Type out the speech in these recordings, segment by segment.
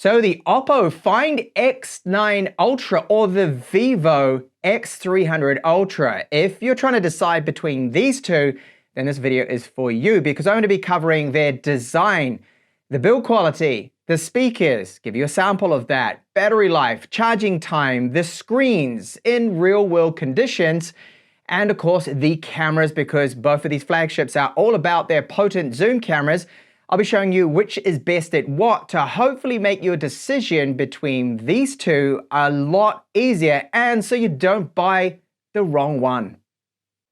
So the Oppo Find X9 Ultra or the Vivo X300 Ultra. If you're trying to decide between these two, then this video is for you because I'm going to be covering their design, the build quality, the speakers, give you a sample of that, battery life, charging time, the screens in real-world conditions, and of course the cameras, because both of these flagships are all about their potent zoom cameras. I'll be showing you which is best at what to hopefully make your decision between these two a lot easier and so you don't buy the wrong one.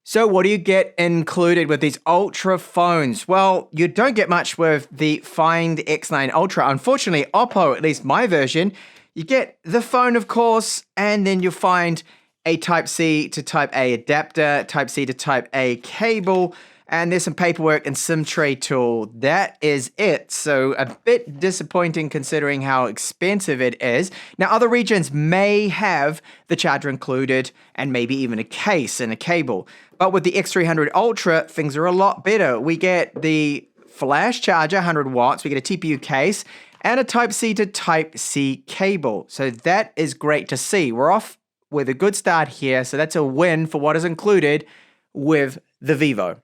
So what do you get included with these Ultra phones? Well, you don't get much with the Find X9 Ultra. Unfortunately, Oppo, at least my version, you get the phone, of course, and then you'll find a Type-C to Type-A adapter, Type-C to Type-A cable, and there's some paperwork and SIM tray tool. That is it. So a bit disappointing considering how expensive it is. Now, other regions may have the charger included and maybe even a case and a cable. But with the X300 Ultra, things are a lot better. We get the flash charger, 100 watts. We get a TPU case and a Type-C to Type-C cable. So that is great to see. We're off with a good start here. So that's a win for what is included with the Vivo.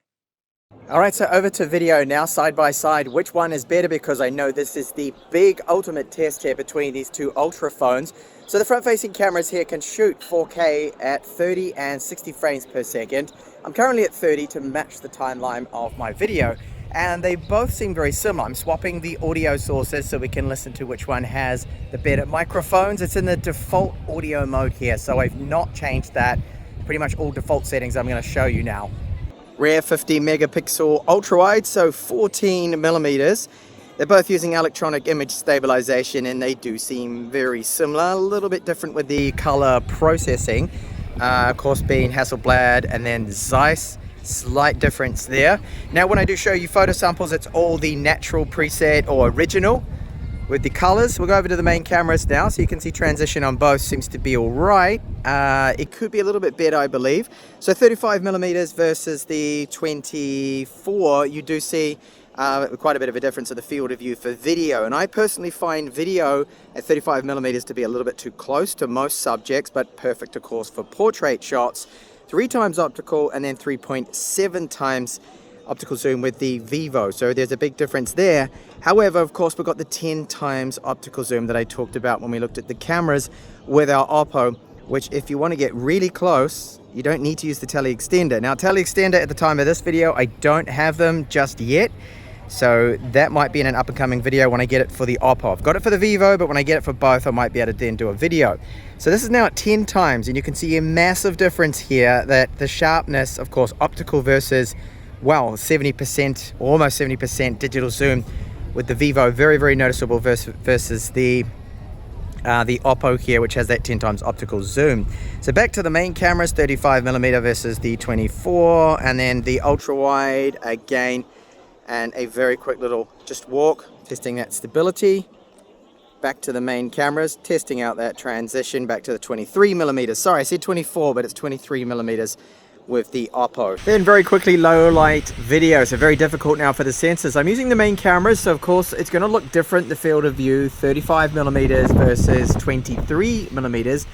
All right, so over to video now, side by side. Which one is better? Because I know this is the big ultimate test here between these two Ultra phones. So the front-facing cameras here can shoot 4K at 30 and 60 frames per second. I'm currently at 30 to match the timeline of my video, and they both seem very similar. I'm swapping the audio sources so we can listen to which one has the better microphones. It's in the default audio mode here, so I've not changed that. Pretty much all default settings I'm going to show you now. Rear 50 megapixel ultra wide, so 14 millimeters. They're both using electronic image stabilization and they do seem very similar, a little bit different with the color processing. Of course being Hasselblad and then Zeiss, slight difference there. Now when I do show you photo samples, it's all the natural preset or original with the colors. We'll go over to the main cameras now so you can see transition on both seems to be all right. It could be a little bit better, I believe. So 35 millimeters versus the 24, you do see quite a bit of a difference in the field of view for video. And I personally find video at 35 millimeters to be a little bit too close to most subjects, but perfect, of course, for portrait shots. 3 times optical and then 3.7 times optical zoom with the Vivo, so there's a big difference there. However, of course, we've got the 10 times optical zoom that I talked about when we looked at the cameras with our Oppo, which if you want to get really close, you don't need to use the tele extender. Now, tele extender at the time of this video, I don't have them just yet, so that might be in an up and coming video when I get it for the Oppo. I've got it for the Vivo, but when I get it for both, I might be able to then do a video. So this is now at 10 times, and you can see a massive difference here that the sharpness, of course, optical versus, well, 70%, almost 70% digital zoom with the Vivo, very, very noticeable versus the Oppo here, which has that 10 times optical zoom. So back to the main cameras, 35 millimeter versus the 24, and then the ultra wide again, and a very quick little just walk, testing that stability. Back to the main cameras, testing out that transition back to the 23 millimeters. Sorry, I said 24, but it's 23 millimeters with the Oppo. Then very quickly, low light video. So very difficult now for the sensors. I'm using the main cameras, so of course it's going to look different, the field of view, 35 millimeters versus 23 millimeters.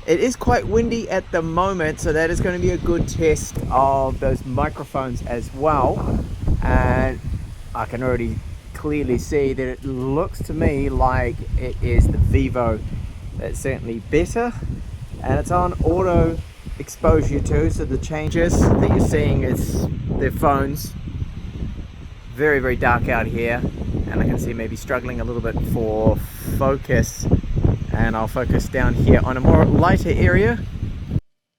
It is quite windy at the moment, so that is going to be a good test of those microphones as well. And I can already clearly see that it looks to me like it is the Vivo that's certainly better, and it's on auto exposure too, so the changes that you're seeing is their phones. Very, very dark out here, and I can see maybe struggling a little bit for focus, and I'll focus down here on a more lighter area.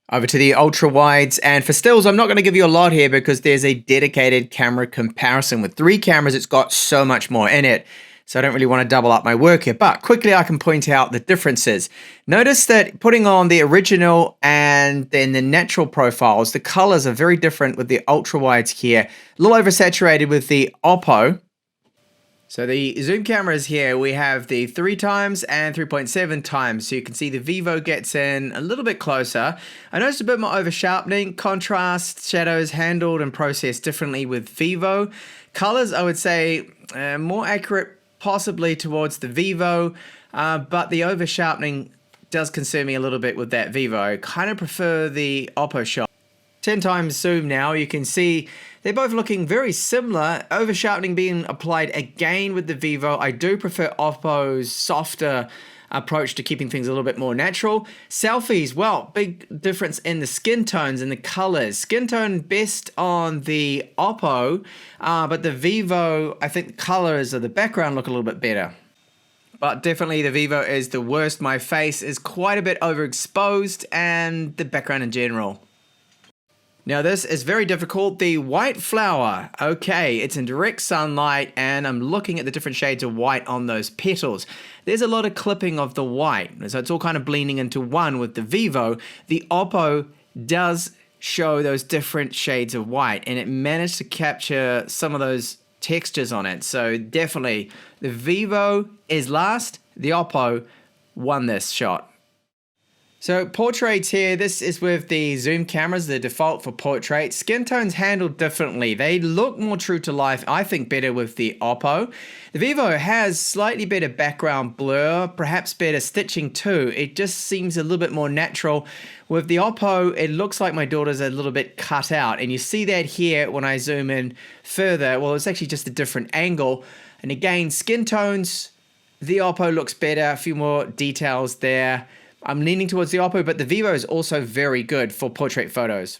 Over to the ultra wides, and for stills I'm not going to give you a lot here because there's a dedicated camera comparison. With 3 cameras it's got so much more in it, so I don't really want to double up my work here, but quickly I can point out the differences. Notice that putting on the original and then the natural profiles, the colors are very different with the ultra wides here. A little oversaturated with the Oppo. So the zoom cameras here, we have the 3 times and 3.7 times. So you can see the Vivo gets in a little bit closer. I noticed a bit more over sharpening, contrast, shadows handled and processed differently with Vivo. Colors, I would say, more accurate possibly towards the Vivo, but the over sharpening does concern me a little bit with that Vivo. I kind of prefer the Oppo shot. 10 times zoom now, you can see they're both looking very similar. Over sharpening being applied again with the Vivo. I do prefer Oppo's softer approach to keeping things a little bit more natural. Selfies, well, big difference in the skin tones and the colors. Skin tone best on the Oppo, but the Vivo, I think the colors of the background look a little bit better. But definitely the Vivo is the worst. My face is quite a bit overexposed and the background in general. Now this is very difficult. The white flower, okay, it's in direct sunlight and I'm looking at the different shades of white on those petals. There's a lot of clipping of the white, so it's all kind of blending into one with the Vivo. The Oppo does show those different shades of white and it managed to capture some of those textures on it. So definitely the Vivo is last, the Oppo won this shot. So portraits here, this is with the zoom cameras, the default for portrait. Skin tones handled differently. They look more true to life, I think better with the Oppo. The Vivo has slightly better background blur, perhaps better stitching too. It just seems a little bit more natural. With the Oppo, it looks like my daughter's a little bit cut out. And you see that here when I zoom in further. Well, it's actually just a different angle. And again, skin tones, the Oppo looks better, a few more details there. I'm leaning towards the Oppo, but the Vivo is also very good for portrait photos.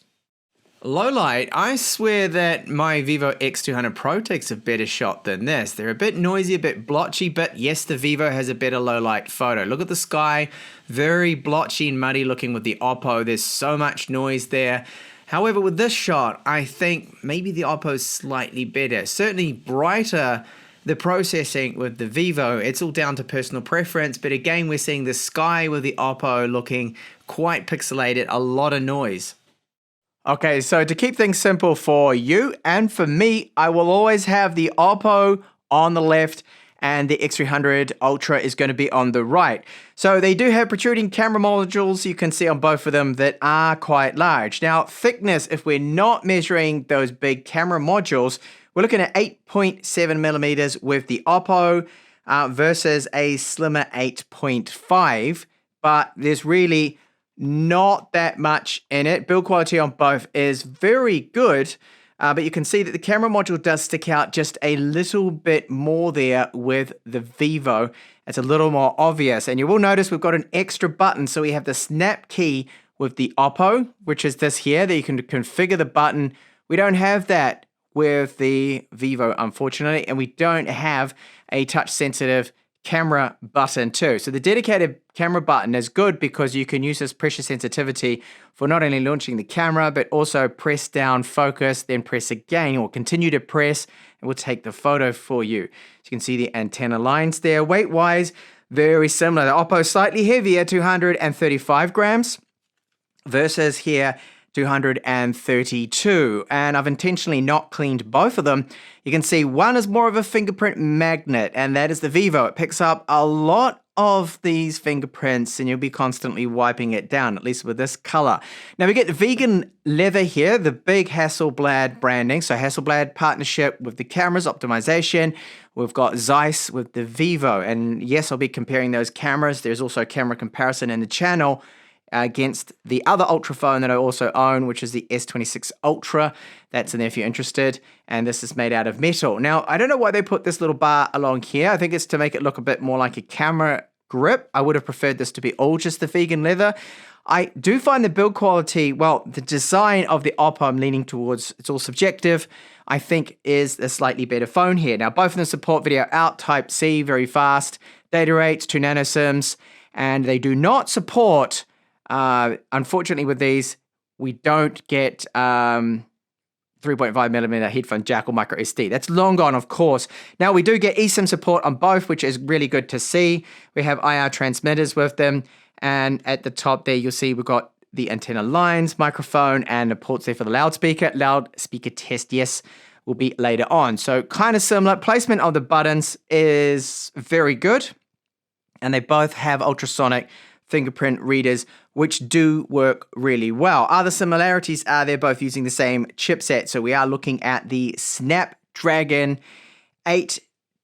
Low light, I swear that my Vivo X300 Pro takes a better shot than this. They're a bit noisy, a bit blotchy, but yes, the Vivo has a better low light photo. Look at the sky, very blotchy and muddy looking with the Oppo. There's so much noise there. However, with this shot, I think maybe the Oppo is slightly better. Certainly brighter. The processing with the Vivo, it's all down to personal preference, but again, we're seeing the sky with the Oppo looking quite pixelated, a lot of noise. Okay, so to keep things simple for you and for me, I will always have the Oppo on the left and the X300 Ultra is going to be on the right. So they do have protruding camera modules, you can see on both of them, that are quite large. Now, thickness, if we're not measuring those big camera modules, we're looking at 8.7 millimeters with the Oppo versus a slimmer 8.5, but there's really not that much in it. Build quality on both is very good, but you can see that the camera module does stick out just a little bit more there with the Vivo. It's a little more obvious, and you will notice we've got an extra button, so we have the snap key with the Oppo, which is this here, that you can configure the button. We don't have that with the Vivo, unfortunately, and we don't have a touch-sensitive camera button too. So the dedicated camera button is good because you can use this pressure sensitivity for not only launching the camera, but also press down, focus, then press again, or continue to press, and we'll take the photo for you. So you can see the antenna lines there. Weight-wise, very similar. The Oppo slightly heavier, 235 grams, versus here, 232, and I've intentionally not cleaned both of them. You can see one is more of a fingerprint magnet, and that is the Vivo. It picks up a lot of these fingerprints, and you'll be constantly wiping it down, at least with this color. Now we get the vegan leather here, the big Hasselblad branding, so Hasselblad partnership with the cameras, optimization. We've got Zeiss with the Vivo, and yes, I'll be comparing those cameras. There's also a camera comparison in the channel against the other Ultra phone that I also own, which is the S26 Ultra. That's in there if you're interested. And this is made out of metal. Now, I don't know why they put this little bar along here. I think it's to make it look a bit more like a camera grip. I would have preferred this to be all just the vegan leather. I do find the build quality, well, the design of the Oppo I'm leaning towards, it's all subjective, I think is a slightly better phone here. Now, both of them support video out, Type-C, very fast, data rates, 2 nanosims, and they do not support unfortunately, with these, we don't get 3.5 millimeter headphone jack or micro SD. That's long gone, of course. Now, we do get eSIM support on both, which is really good to see. We have IR transmitters with them. And at the top there, you'll see we've got the antenna lines, microphone, and the ports there for the loudspeaker. Loudspeaker test, yes, will be later on. So kind of similar. Placement of the buttons is very good. And they both have ultrasonic fingerprint readers, which do work really well. Other similarities are they're both using the same chipset. So we are looking at the Snapdragon 8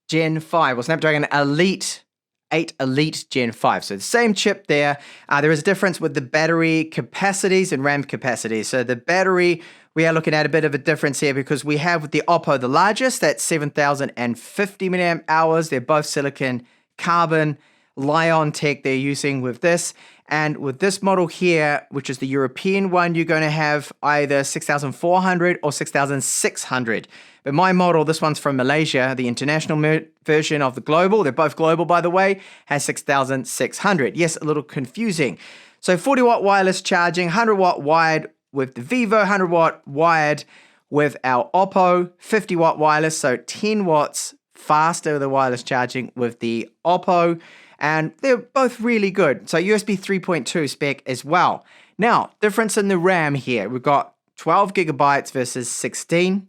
Gen 5 or Snapdragon Elite 8 Elite Gen 5. So the same chip there. There is a difference with the battery capacities and RAM capacities. So the battery, we are looking at a bit of a difference here because we have with the Oppo the largest, that's 7,050 milliamp hours. They're both silicon carbon. Lion tech they're using with this. And with this model here, which is the European one, you're going to have either 6,400 or 6,600. But my model, this one's from Malaysia, the international version of the global, they're both global by the way, has 6,600. Yes, a little confusing. So 40 watt wireless charging, 100 watt wired with the Vivo, 100 watt wired with our Oppo, 50 watt wireless, so 10 watts faster the wireless charging with the Oppo. And they're both really good. So USB 3.2 spec as well. Now, difference in the RAM here. We've got 12 gigabytes versus 16.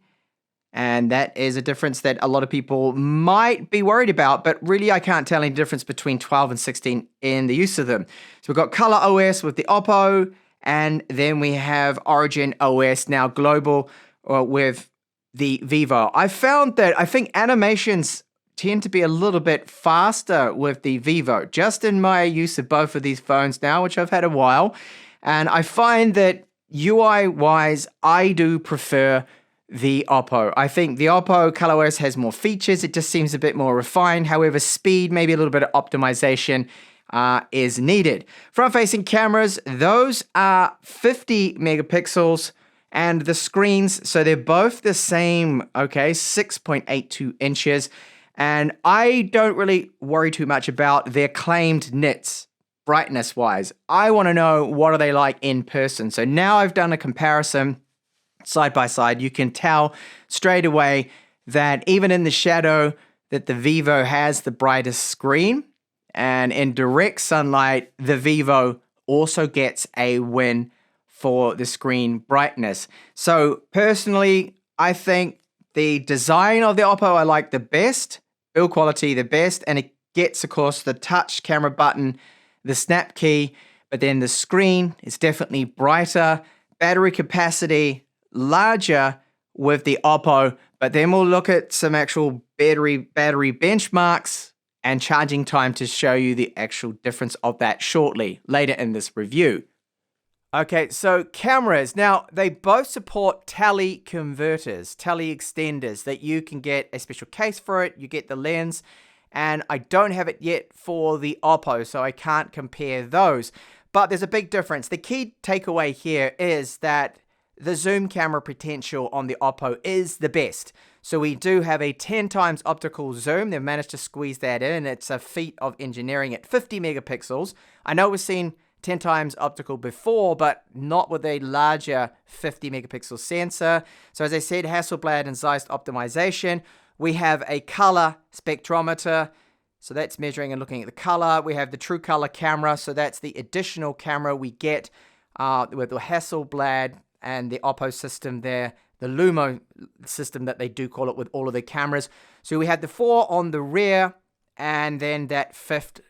And that is a difference that a lot of people might be worried about. But really, I can't tell any difference between 12 and 16 in the use of them. So we've got Color OS with the Oppo. And then we have Origin OS now global with the Vivo. I found that I think animations tend to be a little bit faster with the Vivo, just in my use of both of these phones now, which I've had a while. And I find that UI-wise, I do prefer the Oppo. I think the Oppo ColorOS has more features. It just seems a bit more refined. However, speed, maybe a little bit of optimization is needed. Front-facing cameras, those are 50 megapixels. And the screens, so they're both the same, okay, 6.82 inches. And I don't really worry too much about their claimed nits, brightness-wise. I want to know what are they like in person. So now I've done a comparison side by side. You can tell straight away that even in the shadow that the Vivo has the brightest screen. And in direct sunlight, the Vivo also gets a win for the screen brightness. So personally, I think the design of the Oppo I like the best. Build quality the best, and it gets, of course, the touch camera button, the snap key, but then the screen is definitely brighter, battery capacity larger with the Oppo, but then we'll look at some actual battery benchmarks and charging time to show you the actual difference of that shortly, later in this review. Okay, so cameras. Now, they both support tele converters, tele extenders, that you can get a special case for it. You get the lens, and I don't have it yet for the Oppo, so I can't compare those. But there's a big difference. The key takeaway here is that the zoom camera potential on the Oppo is the best. So we do have a 10 times optical zoom. They've managed to squeeze that in. It's a feat of engineering at 50 megapixels. I know we've seen 10 times optical before, but not with a larger 50 megapixel sensor. So as I said, Hasselblad and Zeiss optimization. We have a color spectrometer. So that's measuring and looking at the color. We have the true color camera. So that's the additional camera we get with the Hasselblad and the Oppo system there. The Lumo system that they do call it with all of their cameras. So we have the 4 on the rear, and then that 5th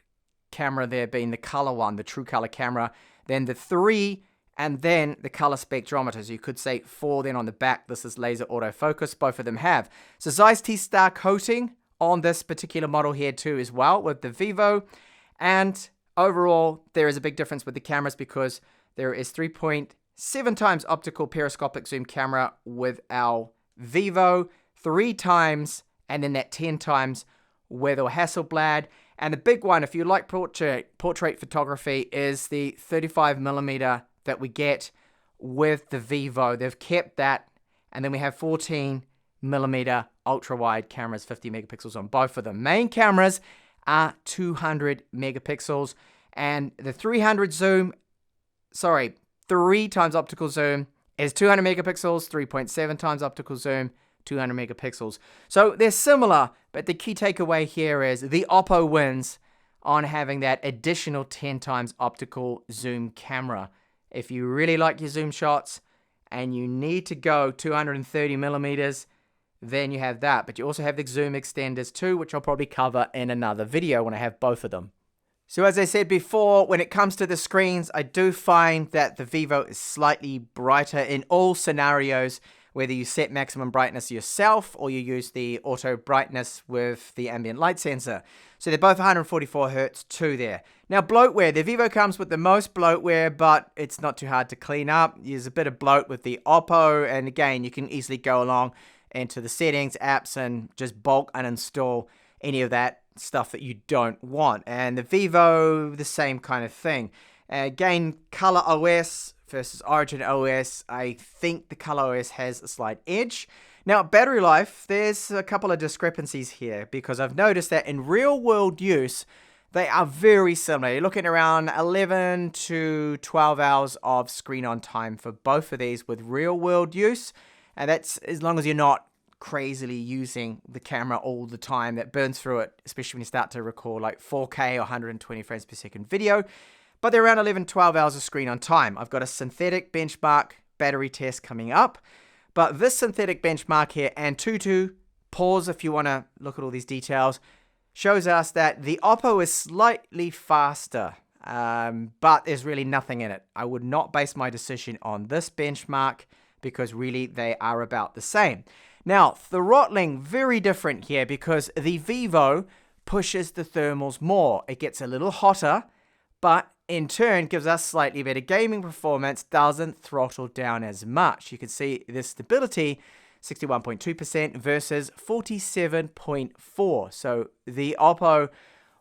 camera there being the color one, the true color camera, then the 3, and then the color spectrometer. So you could say 4 then on the back. This is laser autofocus. Both of them have. So Zeiss T-Star coating on this particular model here too as well with the Vivo. And overall, there is a big difference with the cameras because there is 3.7 times optical periscopic zoom camera with our Vivo, 3 times, and then that 10 times with our Hasselblad. And the big one, if you like portrait photography, is the 35mm that we get with the Vivo. They've kept that. And then we have 14mm ultra-wide cameras, 50 megapixels on both of them. Main cameras are 200 megapixels. And the 3 times optical zoom is 200 megapixels, 3.7 times optical zoom, 200 megapixels. So they're similar, but the key takeaway here is the Oppo wins on having that additional 10 times optical zoom camera. If you really like your zoom shots and you need to go 230 millimeters, then you have that. But you also have the zoom extenders too, which I'll probably cover in another video when I have both of them. So as I said before, when it comes to the screens, I do find that the Vivo is slightly brighter in all scenarios. whether you set maximum brightness yourself or you use the auto brightness with the ambient light sensor. So they're both 144 Hertz too there. Now bloatware, the Vivo comes with the most bloatware, but it's not too hard to clean up. There's a bit of bloat with the Oppo, and again, you can easily go along into the settings, apps, and just bulk uninstall any of that stuff that you don't want. And the Vivo, the same kind of thing. Again, Color OS versus Origin OS, I think the Color OS has a slight edge. Now, battery life, there's a couple of discrepancies here because I've noticed that in real world use, they are very similar. You're looking around 11 to 12 hours of screen on time for both of these with real world use. And that's as long as you're not crazily using the camera all the time. That burns through it, especially when you start to record like 4K or 120 frames per second video. But they're around 11, 12 hours of screen on time. I've got a synthetic benchmark battery test coming up. But this synthetic benchmark here, and Tutu, pause if you want to look at all these details, shows us that the Oppo is slightly faster, but there's really nothing in it. I would not base my decision on this benchmark because really they are about the same. Now, throttling, very different here because the Vivo pushes the thermals more. It gets a little hotter, but in turn gives us slightly better gaming performance, doesn't throttle down as much. You can see the stability, 61.2% versus 47.4%. So the Oppo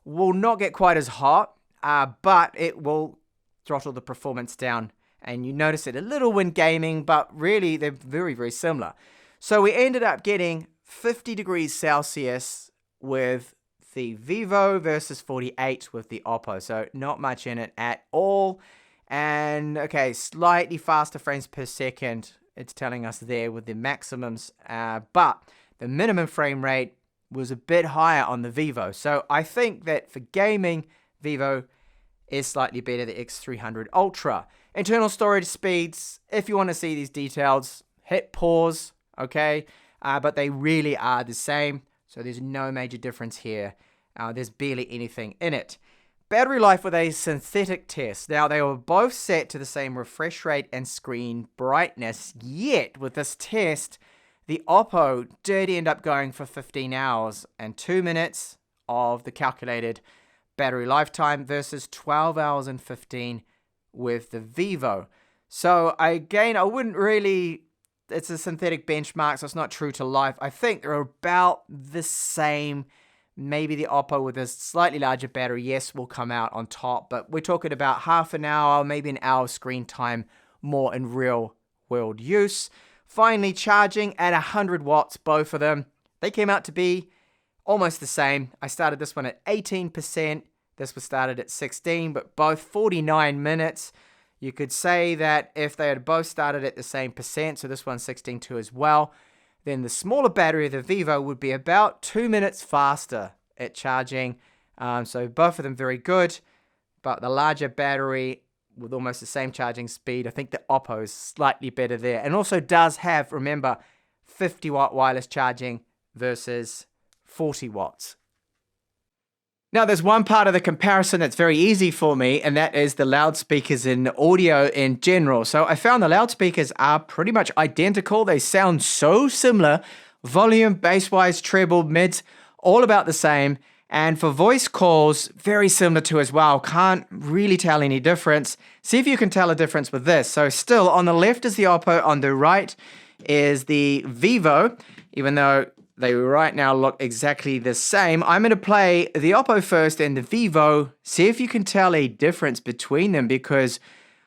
will not get quite as hot, but it will throttle the performance down. And you notice it a little when gaming, but really they're very, very similar. So we ended up getting 50 degrees Celsius with the Vivo versus 48 with the Oppo. So not much in it at all. And okay, slightly faster frames per second. It's telling us there with the maximums. But the minimum frame rate was a bit higher on the Vivo. So I think that for gaming, Vivo is slightly better, the X300 Ultra. Internal storage speeds, if you want to see these details, hit pause, okay? But they really are the same. So there's no major difference here. There's barely anything in it. Battery life with a synthetic test. Now, they were both set to the same refresh rate and screen brightness, yet with this test, the Oppo did end up going for 15 hours and 2 minutes of the calculated battery lifetime versus 12 hours and 15 with the Vivo. So again, I wouldn't really... It's a synthetic benchmark, so it's not true to life. I think they're about the same. Maybe the Oppo with a slightly larger battery, yes, will come out on top. But we're talking about half an hour, maybe an hour screen time more in real world use. Finally, charging at 100 watts, both of them. They came out to be almost the same. I started this one at 18%. This was started at 16, but both 49 minutes. You could say that if they had both started at the same percent, so this one's 16.2 as well, then the smaller battery of the Vivo would be about 2 minutes faster at charging. So both of them very good, but the larger battery with almost the same charging speed, I think the Oppo is slightly better there. And also does have, remember, 50 watt wireless charging versus 40 watts. Now, there's one part of the comparison that's very easy for me, and that is the loudspeakers in audio in general. So I found the loudspeakers are pretty much identical. They sound so similar. Volume, bass-wise, treble, mids, all about the same. And for voice calls, very similar to as well. Can't really tell any difference. See if you can tell a difference with this. So still, on the left is the Oppo, on the right is the Vivo, even though they right now look exactly the same. I'm going to play the Oppo first and the Vivo. See if you can tell a difference between them because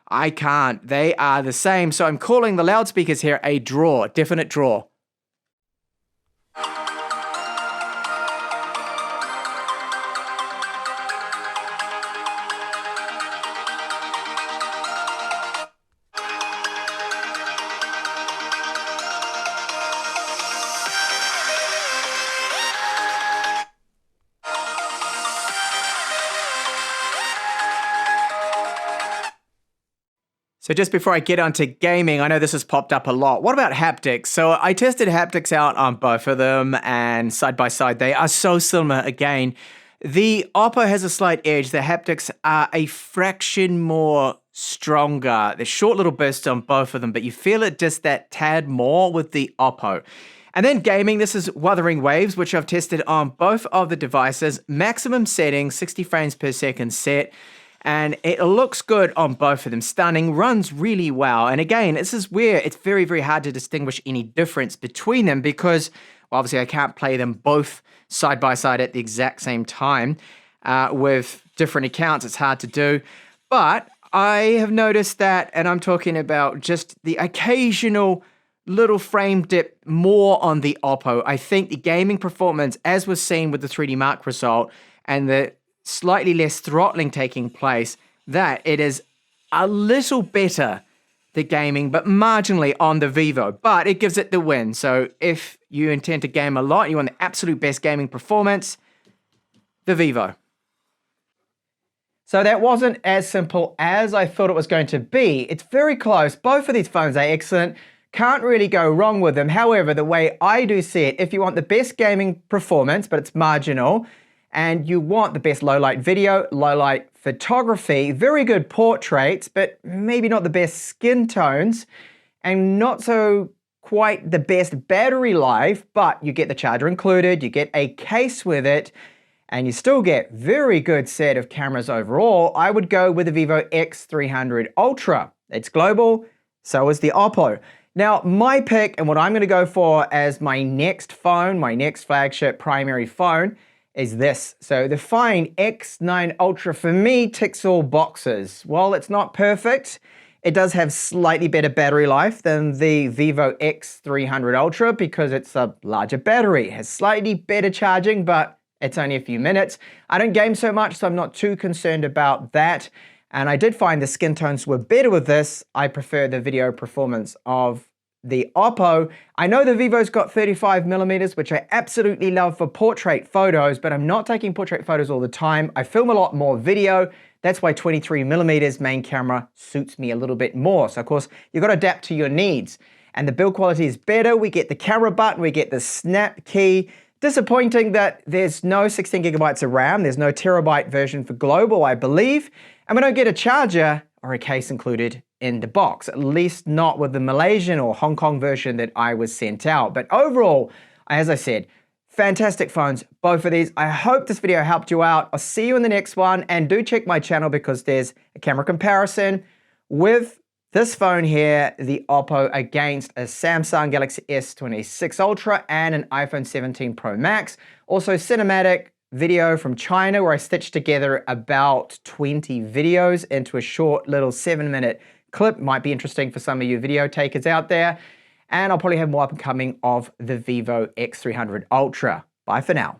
I can't. They are the same. So I'm calling the loudspeakers here a draw, definite draw. So just before I get onto gaming, I know this has popped up a lot. What about haptics? So I tested haptics out on both of them, and side by side, they are so similar again. The Oppo has a slight edge. The haptics are a fraction more stronger. There's short little bursts on both of them, but you feel it just that tad more with the Oppo. And then gaming, this is Wuthering Waves, which I've tested on both of the devices. Maximum setting, 60 frames per second set. And it looks good on both of them. Stunning, runs really well. And again, this is where it's very, very hard to distinguish any difference between them because well, obviously I can't play them both side by side at the exact same time with different accounts. It's hard to do. But I have noticed that, and I'm talking about just the occasional little frame dip more on the Oppo. I think the gaming performance, as was seen with the 3D Mark result, and the slightly less throttling taking place, that it is a little better, the gaming, but marginally on the Vivo, but it gives it the win. So if you intend to game a lot, you want the absolute best gaming performance, the Vivo. So that wasn't as simple as I thought it was going to be. It's very close. Both of these phones are excellent. Can't really go wrong with them. However, the way I do see it, if you want the best gaming performance, but it's marginal, and you want the best low-light video, low-light photography, very good portraits, but maybe not the best skin tones, and not so quite the best battery life, but you get the charger included, you get a case with it, and you still get very good set of cameras overall, I would go with the Vivo X300 Ultra. It's global, so is the Oppo. Now, my pick, and what I'm going to go for as my next phone, my next flagship primary phone, is this. So the fine X9 Ultra for me ticks all boxes. While it's not perfect, it does have slightly better battery life than the Vivo X300 Ultra because it's a larger battery. It has slightly better charging, but it's only a few minutes. I don't game so much, so I'm not too concerned about that. And I did find the skin tones were better with this. I prefer the video performance of the Oppo. I know the Vivo's got 35mm, which I absolutely love for portrait photos, but I'm not taking portrait photos all the time. I film a lot more video. That's why 23mm main camera suits me a little bit more. So of course, you've got to adapt to your needs. And the build quality is better. We get the camera button, we get the snap key. Disappointing that there's no 16GB of RAM. There's no terabyte version for global, I believe. And we don't get a charger or a case included in the box, at least not with the Malaysian or Hong Kong version that I was sent out. But overall, as I said, fantastic phones, both of these. I hope this video helped you out. I'll see you in the next one, and do check my channel because there's a camera comparison with this phone here, the Oppo, against a Samsung Galaxy S26 Ultra and an iPhone 17 Pro Max. Also cinematic video from China where I stitched together about 20 videos into a short little 7-minute clip. Might be interesting for some of you video takers out there. And I'll probably have more up and coming of the Vivo X300 Ultra. Bye for now.